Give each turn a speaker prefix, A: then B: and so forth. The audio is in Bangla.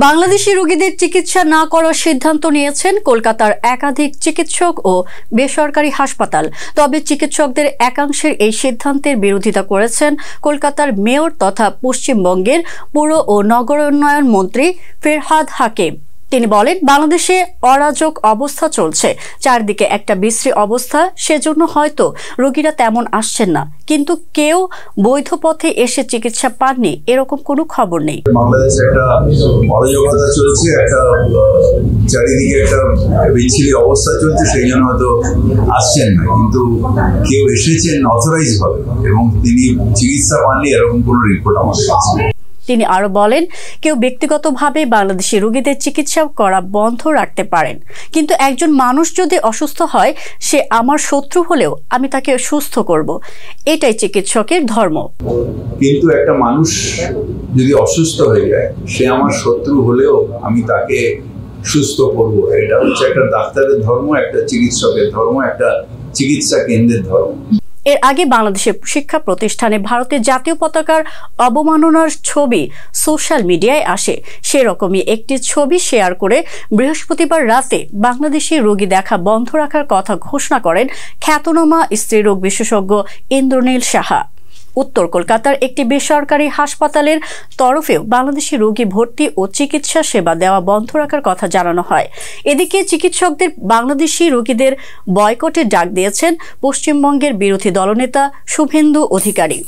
A: বাংলাদেশি রোগীদের চিকিৎসা না করার সিদ্ধান্ত নিয়েছেন কলকাতার একাধিক চিকিৎসক ও বেসরকারি হাসপাতাল। তবে চিকিৎসকদের একাংশের এই সিদ্ধান্তের বিরোধিতা করেছেন কলকাতার মেয়র তথা পশ্চিমবঙ্গের পুর ও নগরোন্নয়ন মন্ত্রী ফেরহাদ হাকিম। তিনি বলেন, বাংলাদেশে অরাজক অবস্থা চলছে, চারদিকে একটা বিশ্রী অবস্থা, সেজন্য হয়তো রোগীরা তেমন আসছেন না, কিন্তু কেউ বৈধ পথে এসে চিকিৎসা পাননি এরকম কোনো খবর নেই।
B: বাংলাদেশে একটা অরাজকতা চলছে, একটা চারিদিকে একটা বিচ্ছিরি অবস্থা চলছে, সেই জন্য হয়তো আসছেন না, কিন্তু কেউ এসেছেন অথরাইজ ভাবে এবং তিনি চিকিৎসা পাননি এরকম কোনো রিপোর্ট আমাদের কাছে নেই।
A: তিনি আরো বলেন, কেউ ব্যক্তিগতভাবে বাংলাদেশি রোগীদের চিকিৎসা করা বন্ধ রাখতে পারেন, কিন্তু একজন মানুষ যদি অসুস্থ হয়, সে আমার শত্রু হলেও আমি তাকে সুস্থ করব, এটাই চিকিৎসকের ধর্ম।
B: কিন্তু একটা মানুষ যদি অসুস্থ হয়ে যায়, সে আমার শত্রু হলেও আমি তাকে সুস্থ করব, এটা হচ্ছে একটা ডাক্তারের ধর্ম, একটা চিকিৎসকের ধর্ম, একটা চিকিৎসা কেন্দ্রের ধর্ম।
A: এর আগে বাংলাদেশের শিক্ষা প্রতিষ্ঠানে ভারতের জাতীয় পতাকার অবমাননার ছবি সোশ্যাল মিডিয়ায় আসে। সেরকমই একটি ছবি শেয়ার করে বৃহস্পতিবার রাতে বাংলাদেশি রোগী দেখা বন্ধ রাখার কথা ঘোষণা করেন খ্যাতনামা স্ত্রীরোগ বিশেষজ্ঞ ইন্দ্রনীল সাহা। উত্তর কলকাতার একটি বেসরকারি হাসপাতালের তরফেও বাংলাদেশি রোগী ভর্তি ও চিকিৎসা সেবা দেওয়া বন্ধ রাখার কথা জানানো হয়। এদিকে চিকিৎসকদের বাংলাদেশি রোগীদের বয়কটের ডাক দিয়েছেন পশ্চিমবঙ্গের বিরোধী দলনেতা শুভেন্দু অধিকারী।